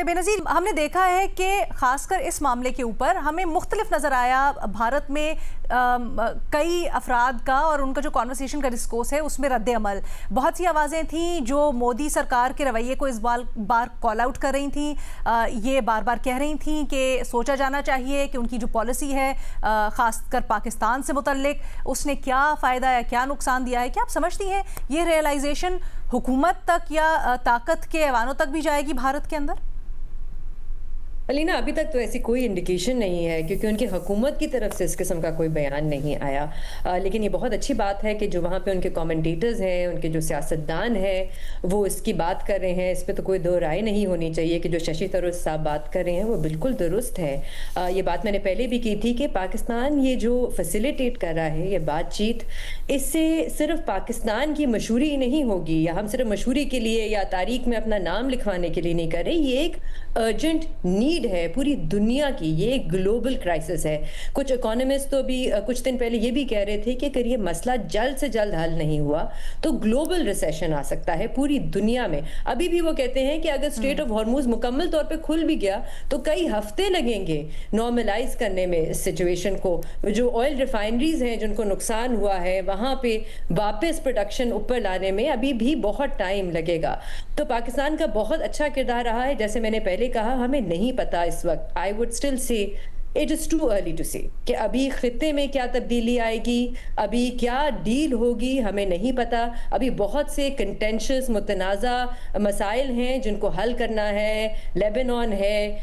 بینظیر، ہم نے دیکھا ہے کہ خاص کر اس معاملے کے اوپر ہمیں مختلف نظر آیا بھارت میں کئی افراد کا، اور ان کا جو کانورسیشن کا ڈسکورس ہے اس میں رد عمل. بہت سی آوازیں تھیں جو مودی سرکار کے رویے کو اس بار کال آؤٹ کر رہی تھیں، یہ بار بار کہہ رہی تھیں کہ سوچا جانا چاہیے کہ ان کی جو پالیسی ہے خاص کر پاکستان سے متعلق اس نے کیا فائدہ یا کیا نقصان دیا ہے. کیا آپ سمجھتی ہیں یہ ریئلائزیشن حکومت تک یا طاقت کے ایوانوں تک بھی جائے گی بھارت کے اندر؟ علینا، ابھی تک تو ایسی کوئی انڈیکیشن نہیں ہے کیونکہ ان کی حکومت کی طرف سے اس قسم کا کوئی بیان نہیں آیا. لیکن یہ بہت اچھی بات ہے کہ جو وہاں پہ ان کے کامنٹیٹرز ہیں، ان کے جو سیاستدان ہیں، وہ اس کی بات کر رہے ہیں. اس پہ تو کوئی دو رائے نہیں ہونی چاہیے کہ جو ششی تھرور صاحب بات کر رہے ہیں وہ بالکل درست ہے. یہ بات میں نے پہلے بھی کی تھی کہ پاکستان یہ جو فیسیلیٹیٹ کر رہا ہے یہ بات چیت، اس سے صرف پاکستان کی مشہوری نہیں ہوگی، یا ہم صرف مشہوری کے لیے یا تاریخ میں اپنا نام لکھوانے کے لیے نہیں کر رہے. یہ ایک ارجنٹ نیڈ ہے پوری دنیا کی، یہ ایک گلوبل کرائسس ہے. کچھ اکانومسٹ تو بھی کچھ دن پہلے یہ بھی کہہ رہے تھے کہ اگر یہ مسئلہ جلد سے جلد حل نہیں ہوا تو گلوبل ریسیشن آ سکتا ہے پوری دنیا میں. ابھی بھی وہ کہتے ہیں کہ اگر اسٹریٹ آف ہارموز مکمل طور پہ کھل بھی گیا تو کئی ہفتے لگیں گے نارملائز کرنے میں اس سچویشن کو. جو آئل ریفائنریز ہیں جن کو نقصان ہوا ہے وہاں پہ واپس پروڈکشن اوپر لانے میں ابھی بھی بہت ٹائم لگے گا. تو پاکستان کا بہت اچھا کردار رہا ہے. جیسے میں نے پہلے کہا، ہمیں نہیں پتا اس وقت. I would still say it is too early to say کہ ابھی خطے میں کیا تبدیلی آئے گی، ابھی کیا ڈیل ہوگی، ہمیں نہیں پتا. ابھی بہت سے کنٹینشس متنازع مسائل ہیں جن کو حل کرنا ہے. لیبنان ہے،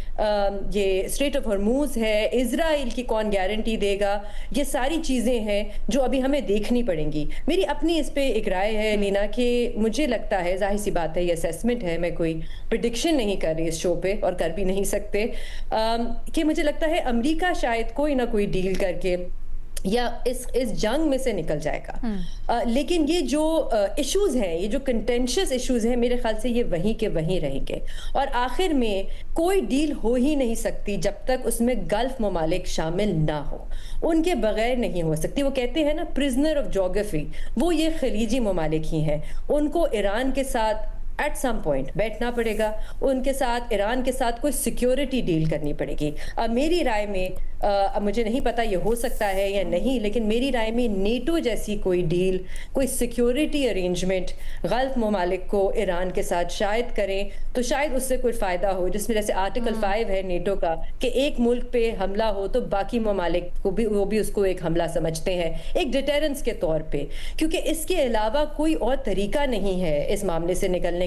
یہ اسٹریٹ آف ہرموز ہے، اسرائیل کی کون گارنٹی دے گا. یہ ساری چیزیں ہیں جو ابھی ہمیں دیکھنی پڑیں گی. میری اپنی اس پہ ایک رائے ہے لینا کہ مجھے لگتا ہے، ظاہر سی بات ہے یہ اسیسمنٹ ہے، میں کوئی پریڈکشن نہیں کر رہی اس شو پہ اور کر بھی نہیں سکتے، کہ مجھے لگتا ہے امریکہ شاید کوئی نہ کوئی ڈیل کر کے یا اس جنگ میں سے نکل جائے گا. لیکن یہ جو ایشوز ہیں، یہ جو کنٹینشس ایشوز ہیں، میرے خیال سے یہ وہیں کے وہیں رہیں گے. اور آخر میں کوئی ڈیل ہو ہی نہیں سکتی جب تک اس میں گلف ممالک شامل نہ ہو. ان کے بغیر نہیں ہو سکتی. وہ کہتے ہیں نا پرزنر آف جیوگرافی، وہ یہ خلیجی ممالک ہی ہیں. ان کو ایران کے ساتھ ایٹ سم پوائنٹ بیٹھنا پڑے گا، ان کے ساتھ ایران کے ساتھ کوئی سیکیورٹی ڈیل کرنی پڑے گی. میری رائے میں، مجھے نہیں پتا یہ ہو سکتا ہے یا نہیں، لیکن میری رائے میں نیٹو جیسی کوئی ڈیل، کوئی سیکیورٹی ارینجمنٹ غلف ممالک کو ایران کے ساتھ شاید کریں تو شاید اس سے کوئی فائدہ ہو. جس میں جیسے آرٹیکل 5 ہے نیٹو کا کہ ایک ملک پہ حملہ ہو تو باقی ممالک کو بھی، وہ بھی اس کو ایک حملہ سمجھتے ہیں، ایک ڈیٹرنس کے طور پہ. کیونکہ اس کے علاوہ کوئی اور طریقہ نہیں ہے اس معاملے سے نکلنے